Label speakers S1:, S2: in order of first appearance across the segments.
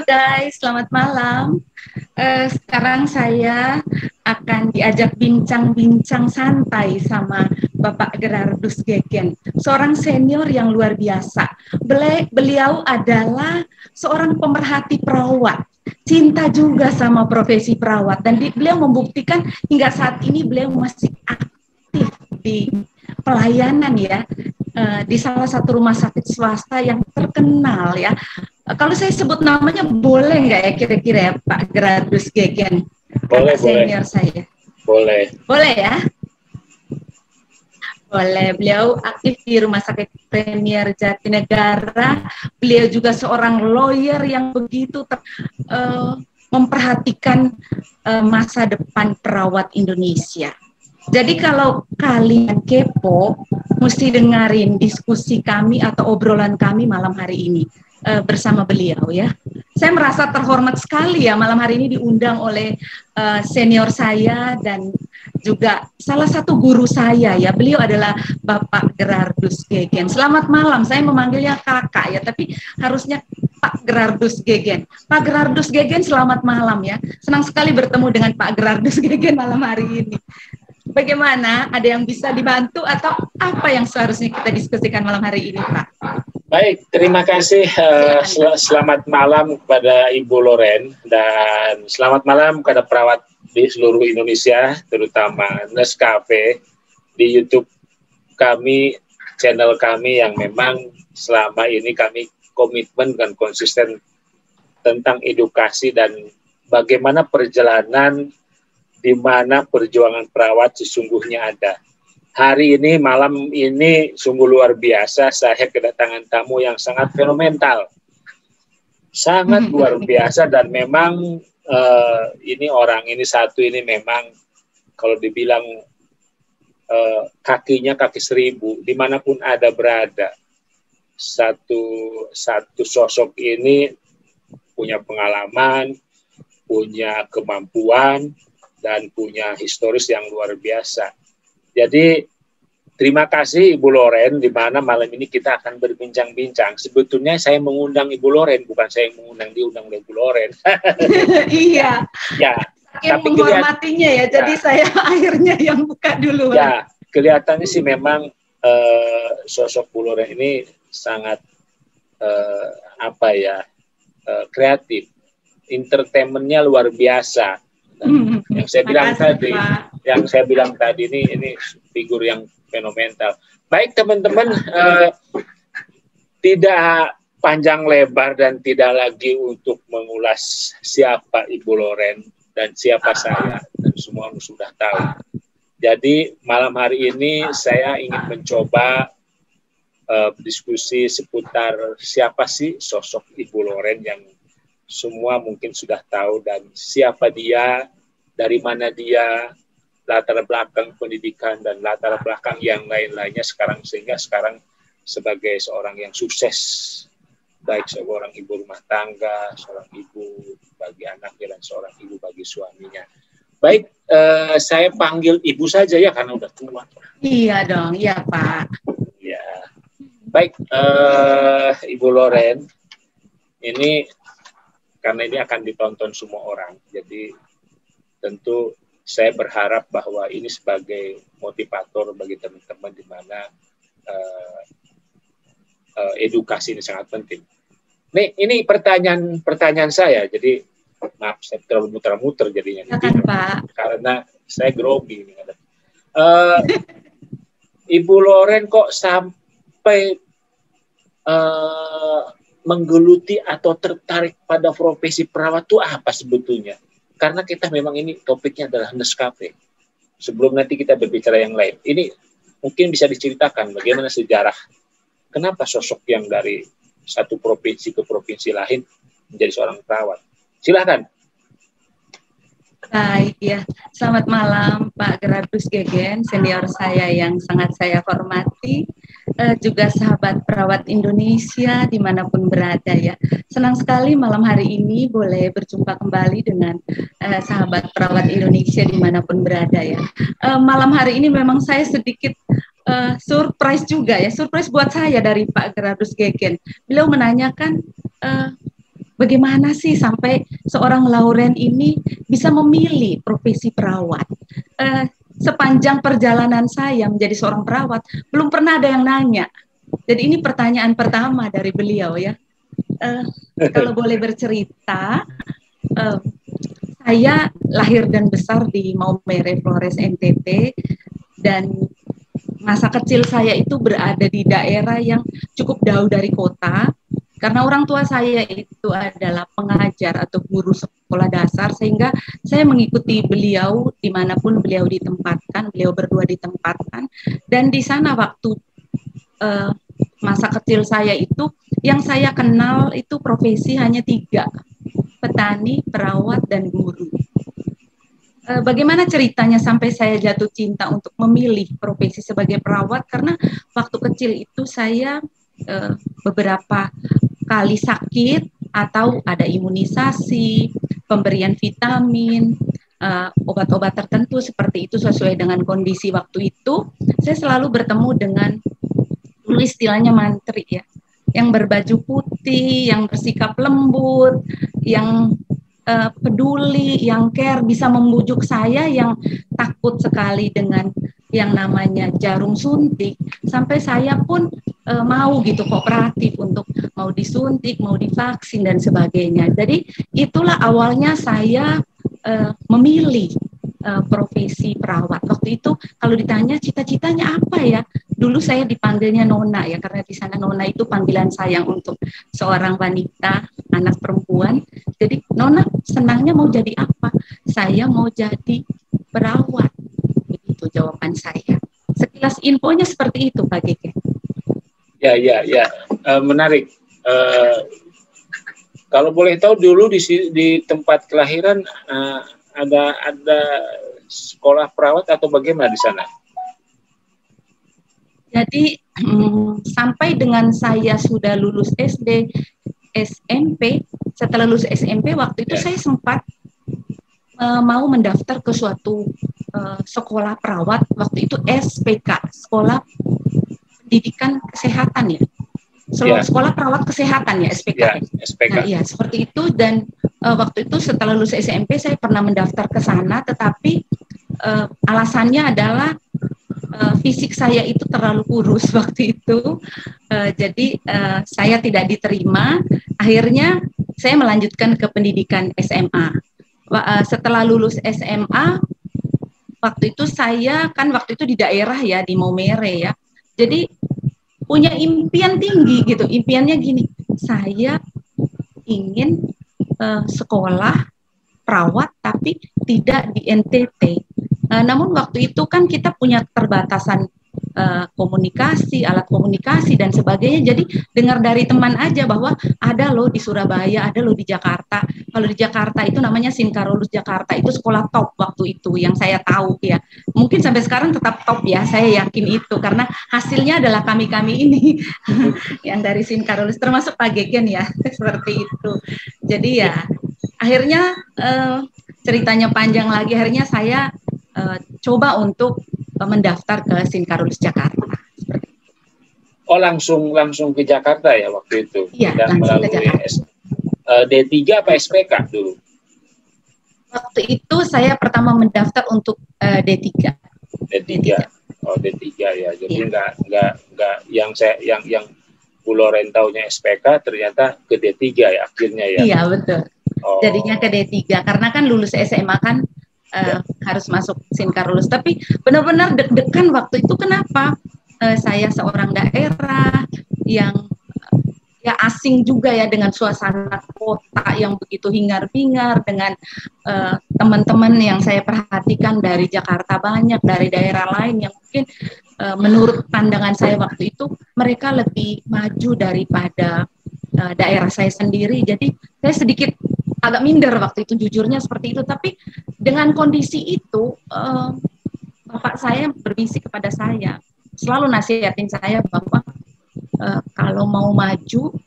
S1: guys, selamat malam. Sekarang saya akan diajak bincang-bincang santai sama Bapak Gerardus Gegen, seorang senior yang luar biasa. Beliau adalah seorang pemerhati perawat, cinta juga sama profesi perawat, dan beliau membuktikan hingga saat ini beliau masih aktif di pelayanan ya, di salah satu rumah sakit swasta yang terkenal ya. Kalau saya sebut namanya boleh nggak ya kira-kira ya Pak Gerardus Gegen?
S2: Boleh,
S1: senior saya.
S2: Boleh.
S1: Boleh ya? Boleh. Beliau aktif di Rumah Sakit Premier Jatinegara. Beliau juga seorang lawyer yang begitu memperhatikan masa depan perawat Indonesia. Jadi kalau kalian kepo, mesti dengerin diskusi kami atau obrolan kami malam hari ini bersama beliau ya. Saya merasa terhormat sekali ya malam hari ini diundang oleh senior saya dan juga salah satu guru saya ya. Beliau adalah Bapak Gerardus Gegen. Selamat malam, saya memanggilnya kakak ya, tapi harusnya Pak Gerardus Gegen. Pak Gerardus Gegen, selamat malam ya. Senang sekali bertemu dengan Pak Gerardus Gegen malam hari ini. Bagaimana? Ada yang bisa dibantu atau apa yang seharusnya kita diskusikan malam hari ini, Pak?
S2: Baik, terima kasih. Selamat malam kepada Ibu Loren dan selamat malam kepada perawat di seluruh Indonesia, terutama Nescafe di YouTube kami, channel kami yang memang selama ini kami komitmen dan konsisten tentang edukasi dan bagaimana perjalanan di mana perjuangan perawat sesungguhnya ada. Hari ini, malam ini sungguh luar biasa, saya kedatangan tamu yang sangat fenomenal. Sangat luar biasa dan memang ini orang ini satu ini memang kalau dibilang kakinya kaki 1000, dimanapun ada berada. Satu sosok ini punya pengalaman, punya kemampuan, dan punya historis yang luar biasa. Jadi terima kasih Ibu Loren, di mana malam ini kita akan berbincang-bincang. Sebetulnya saya mengundang Ibu Loren, bukan saya yang diundang oleh Ibu Loren.
S1: Iya.
S2: Ya.
S1: Tapi menghormatinya ya, jadi saya akhirnya yang buka dulu.
S2: Ya, kelihatannya sih memang sosok Bu Loren ini sangat kreatif, entertainmentnya luar biasa. Yang saya bilang tadi ini figur yang fenomenal. Baik teman-teman, tidak panjang lebar dan tidak lagi untuk mengulas siapa Ibu Loren dan siapa saya, dan semua sudah tahu. Jadi malam hari ini saya ingin mencoba diskusi seputar siapa sih sosok Ibu Loren yang semua mungkin sudah tahu, dan siapa dia, dari mana dia, latar belakang pendidikan dan latar belakang yang lain-lainnya sehingga sekarang sebagai seorang yang sukses, baik seorang ibu rumah tangga, seorang ibu bagi anaknya dan seorang ibu bagi suaminya. Baik, saya panggil ibu saja ya karena udah tua.
S1: Iya dong, iya Pak.
S2: Ya, baik, Ibu Loren, ini karena ini akan ditonton semua orang, jadi tentu saya berharap bahwa ini sebagai motivator bagi teman-teman di mana edukasi ini sangat penting. Nih, ini pertanyaan saya, jadi maaf saya terlalu muter-muter jadinya.
S1: Pak.
S2: Karena saya grogi ini. Ibu Loren kok sampai menggeluti atau tertarik pada profesi perawat itu apa sebetulnya? Karena kita memang ini topiknya adalah Nescafe. Sebelum nanti kita berbicara yang lain, ini mungkin bisa diceritakan bagaimana sejarah kenapa sosok yang dari satu provinsi ke provinsi lain menjadi seorang perawat. Silakan.
S1: Baik ya, selamat malam Pak Gerardus Gegen, senior saya yang sangat saya hormati, juga sahabat perawat Indonesia dimanapun berada ya. Senang sekali malam hari ini boleh berjumpa kembali dengan sahabat perawat Indonesia dimanapun berada ya. Malam hari ini memang saya sedikit surprise juga ya, surprise buat saya dari Pak Gerardus Gegen. Beliau menanyakan bagaimana sih sampai seorang Lauren ini bisa memilih profesi perawat. Sepanjang perjalanan saya menjadi seorang perawat, belum pernah ada yang nanya. Jadi ini pertanyaan pertama dari beliau ya. Kalau boleh bercerita, saya lahir dan besar di Maumere Flores NTT, dan masa kecil saya itu berada di daerah yang cukup jauh dari kota, karena orang tua saya itu adalah pengajar atau guru sekolah dasar, sehingga saya mengikuti beliau dimanapun beliau ditempatkan, beliau berdua ditempatkan, dan di sana waktu masa kecil saya itu, yang saya kenal itu profesi hanya 3, petani, perawat, dan guru. Bagaimana ceritanya sampai saya jatuh cinta untuk memilih profesi sebagai perawat? Karena waktu kecil itu saya beberapa kali sakit, atau ada imunisasi, pemberian vitamin, obat-obat tertentu seperti itu sesuai dengan kondisi waktu itu. Saya selalu bertemu dengan, dulu istilahnya mantri ya, yang berbaju putih, yang bersikap lembut, yang peduli, yang care, bisa membujuk saya yang takut sekali dengan yang namanya jarum suntik, sampai saya pun mau gitu kooperatif untuk mau disuntik, mau divaksin dan sebagainya. Jadi itulah awalnya saya memilih profesi perawat. Waktu itu kalau ditanya cita-citanya apa ya, dulu saya dipanggilnya Nona ya, karena di sana Nona itu panggilan sayang untuk seorang wanita, anak perempuan. Jadi Nona senangnya mau jadi apa? Saya mau jadi perawat. Begitu jawaban saya. Sekilas infonya seperti itu, Pak Gege.
S2: Ya, menarik. Kalau boleh tahu dulu di tempat kelahiran ada sekolah perawat atau bagaimana di sana?
S1: Jadi sampai dengan saya sudah lulus SD, SMP, setelah lulus SMP waktu itu saya sempat mau mendaftar ke suatu sekolah perawat, waktu itu SPK, Sekolah Pendidikan Kesehatan ya. Sekolah Perawat Kesehatan ya, SPK. SPK. Nah, iya, seperti itu. Dan waktu itu setelah lulus SMP saya pernah mendaftar ke sana, tetapi alasannya adalah fisik saya itu terlalu kurus waktu itu, jadi saya tidak diterima. Akhirnya saya melanjutkan ke pendidikan SMA. Setelah lulus SMA, waktu itu saya kan waktu itu di daerah ya, di Maumere ya, jadi punya impian tinggi gitu. Impiannya gini, saya ingin sekolah perawat tapi tidak di NTT. Namun waktu itu kan kita punya keterbatasan komunikasi, alat komunikasi dan sebagainya. Jadi dengar dari teman aja bahwa ada loh di Surabaya, ada loh di Jakarta. Kalau di Jakarta itu namanya Sinkarolus Jakarta, itu sekolah top waktu itu yang saya tahu ya. Mungkin sampai sekarang tetap top ya, saya yakin itu karena hasilnya adalah kami-kami ini yang dari Sinkarolus, termasuk Pak Gegen ya, seperti itu. Jadi ya akhirnya ceritanya panjang lagi, akhirnya saya coba untuk mendaftar ke Sinkarolus Jakarta.
S2: Oh, langsung ke Jakarta ya waktu itu?
S1: Iya, langsung ke Jakarta.
S2: D3 apa SPK dulu?
S1: Waktu itu saya pertama mendaftar untuk D3.
S2: D3. Oh, D3 ya. Jadi enggak yang Bu Loren taunya SPK, ternyata ke D3 ya akhirnya ya.
S1: Iya, betul. Oh. Jadinya ke D3 karena kan lulus SMA kan harus masuk Sinkarolus, tapi benar-benar deg-degan waktu itu. Kenapa? Saya seorang daerah yang ya asing juga ya dengan suasana kota yang begitu hingar-bingar, dengan teman-teman yang saya perhatikan dari Jakarta banyak, dari daerah lain yang mungkin menurut pandangan saya waktu itu mereka lebih maju daripada daerah saya sendiri. Jadi saya sedikit agak minder waktu itu, jujurnya seperti itu. Tapi dengan kondisi itu, bapak saya berbisik kepada saya, selalu nasihatin saya bahwa kalau mau maju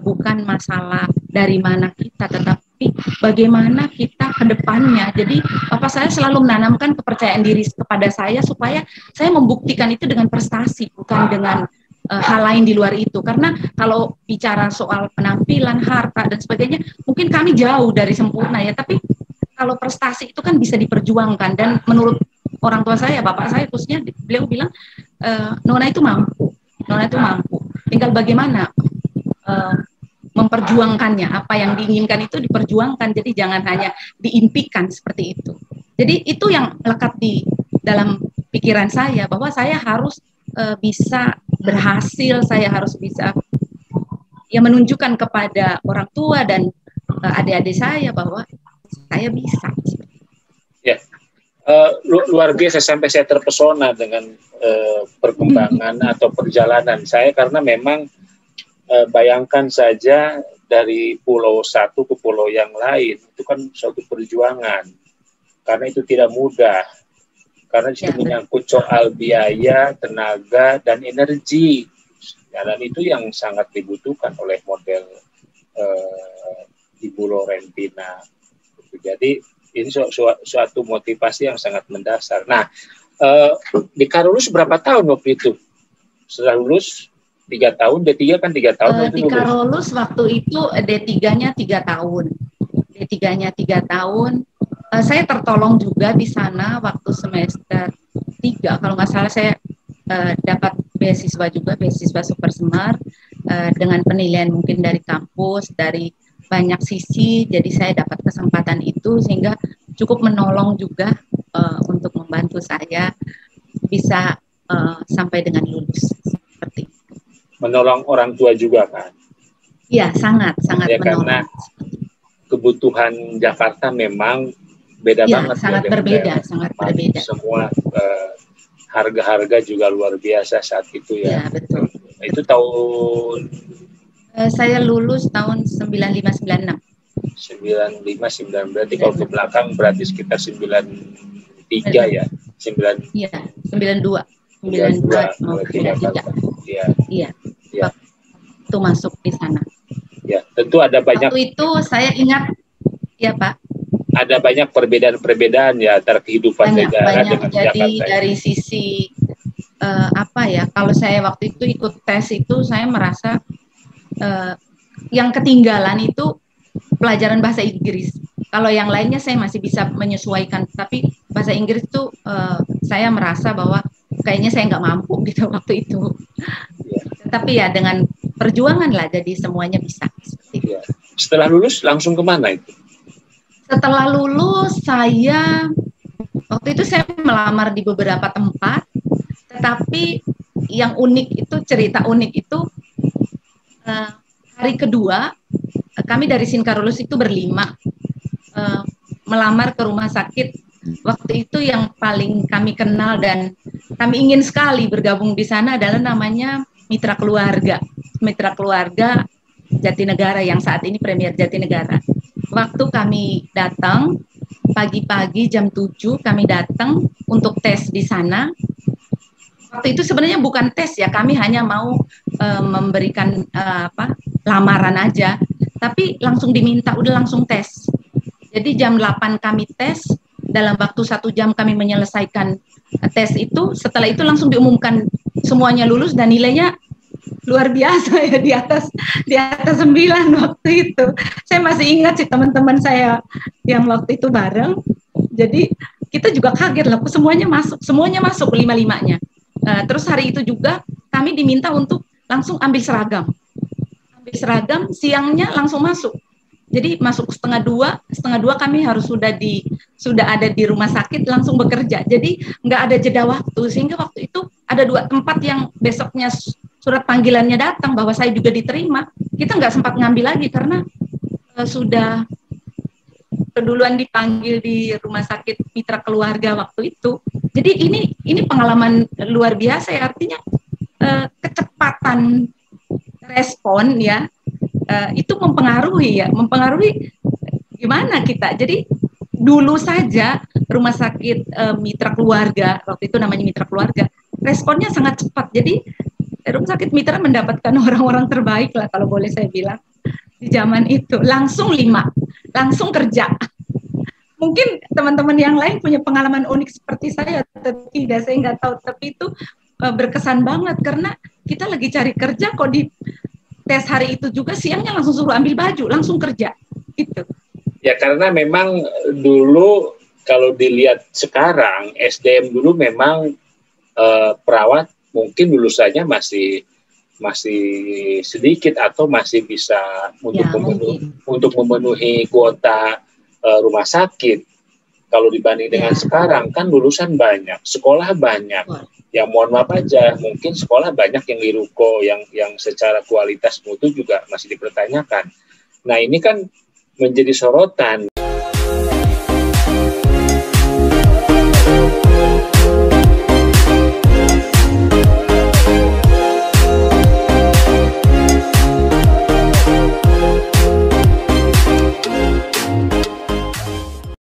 S1: bukan masalah dari mana kita, tetapi bagaimana kita ke depannya. Jadi bapak saya selalu menanamkan kepercayaan diri kepada saya supaya saya membuktikan itu dengan prestasi, bukan dengan hal lain di luar itu. Karena kalau bicara soal penampilan, harta dan sebagainya, mungkin kami jauh dari sempurna ya. Tapi kalau prestasi itu kan bisa diperjuangkan, dan menurut orang tua saya, bapak saya khususnya, beliau bilang Nona itu mampu, Nona itu mampu. Tinggal bagaimana memperjuangkannya, apa yang diinginkan itu diperjuangkan. Jadi jangan hanya diimpikan seperti itu. Jadi itu yang melekat di dalam pikiran saya, bahwa saya harus bisa berhasil, saya harus bisa ya menunjukkan kepada orang tua dan adik-adik saya bahwa saya bisa. Ya,
S2: luar biasa, sampai saya terpesona dengan perkembangan atau perjalanan saya, karena memang bayangkan saja dari pulau satu ke pulau yang lain itu kan suatu perjuangan, karena itu tidak mudah, karena itu menyangkut soal biaya, tenaga, dan energi, ya, dan itu yang sangat dibutuhkan oleh model Ibu Lorentina. Jadi ini suatu motivasi yang sangat mendasar. Nah, di Carolus berapa tahun waktu itu? Setelah lulus 3 tahun, D3 kan 3 tahun.
S1: Di Carolus waktu itu D3-nya 3 tahun. D3-nya 3 tahun. Saya tertolong juga di sana waktu semester 3, kalau nggak salah saya dapat beasiswa juga, beasiswa Super Semar, dengan penilaian mungkin dari kampus, dari banyak sisi, jadi saya dapat kesempatan itu sehingga cukup menolong juga untuk membantu saya bisa sampai dengan lulus seperti itu.
S2: Menolong orang tua juga kan?
S1: Iya, sangat ya, menolong.
S2: Karena kebutuhan Jakarta memang beda
S1: ya,
S2: banget.
S1: Sangat berbeda, sangat berbeda.
S2: Semua harga-harga juga luar biasa saat itu ya.
S1: Ya, betul.
S2: Itu tahun
S1: saya lulus tahun 95-96.
S2: 95-96, berarti kalau ke belakang berarti sekitar 93 ya. 92.
S1: Iya, 92. 93. Iya. Itu masuk di sana.
S2: Ya, tentu ada banyak.
S1: Waktu itu saya ingat, ya Pak.
S2: Ada banyak perbedaan-perbedaan ya antara kehidupan negara dengan
S1: jadi
S2: Jakarta.
S1: Dari sisi kalau saya waktu itu ikut tes itu saya merasa yang ketinggalan itu pelajaran bahasa Inggris. Kalau yang lainnya saya masih bisa menyesuaikan, tapi bahasa Inggris itu saya merasa bahwa kayaknya saya nggak mampu gitu waktu itu. Ya. Tapi ya dengan perjuangan lah, jadi semuanya bisa.
S2: Ya. Setelah lulus langsung kemana itu?
S1: Setelah lulus waktu itu saya melamar di beberapa tempat, tetapi yang unik itu, cerita unik itu hari kedua kami dari Sinkarolus itu berlima melamar ke rumah sakit. Waktu itu yang paling kami kenal dan kami ingin sekali bergabung di sana adalah namanya Mitra Keluarga. Mitra Keluarga Jatinegara yang saat ini Premier Jatinegara. Waktu kami datang pagi-pagi jam 7 kami datang untuk tes di sana. Waktu itu sebenarnya bukan tes ya, kami hanya mau memberikan lamaran aja, tapi langsung diminta udah langsung tes. Jadi jam 8 kami tes, dalam waktu 1 jam kami menyelesaikan tes itu. Setelah itu langsung diumumkan semuanya lulus dan nilainya luar biasa ya, di atas 9 waktu itu. Saya masih ingat sih teman-teman saya yang waktu itu bareng. Jadi kita juga kaget lah, semuanya masuk 5-5-nya. Terus hari itu juga kami diminta untuk langsung ambil seragam. Siangnya langsung masuk. Jadi masuk setengah dua kami harus sudah ada di rumah sakit langsung bekerja. Jadi nggak ada jeda waktu, sehingga waktu itu ada 2 tempat yang besoknya surat panggilannya datang bahwa saya juga diterima. Kita nggak sempat ngambil lagi karena sudah keduluan dipanggil di rumah sakit Mitra Keluarga waktu itu. Jadi ini pengalaman luar biasa ya, artinya kecepatan respon ya. Itu mempengaruhi gimana kita. Jadi dulu saja rumah sakit Mitra Keluarga, waktu itu namanya Mitra Keluarga, responnya sangat cepat. Jadi rumah sakit Mitra mendapatkan orang-orang terbaik lah kalau boleh saya bilang di zaman itu. Langsung 5, langsung kerja. Mungkin teman-teman yang lain punya pengalaman unik seperti saya atau tidak, saya nggak tahu, tapi itu berkesan banget karena kita lagi cari kerja kok di tes hari itu juga siangnya langsung suruh ambil baju, langsung kerja. Gitu.
S2: Ya karena memang dulu kalau dilihat sekarang SDM dulu memang perawat mungkin lulusannya masih sedikit atau masih bisa untuk memenuhi kuota rumah sakit. Kalau dibanding dengan sekarang kan lulusan banyak, sekolah banyak. Yang mohon maaf aja, mungkin sekolah banyak yang di ruko, yang secara kualitas mutu juga masih dipertanyakan. Nah ini kan menjadi sorotan.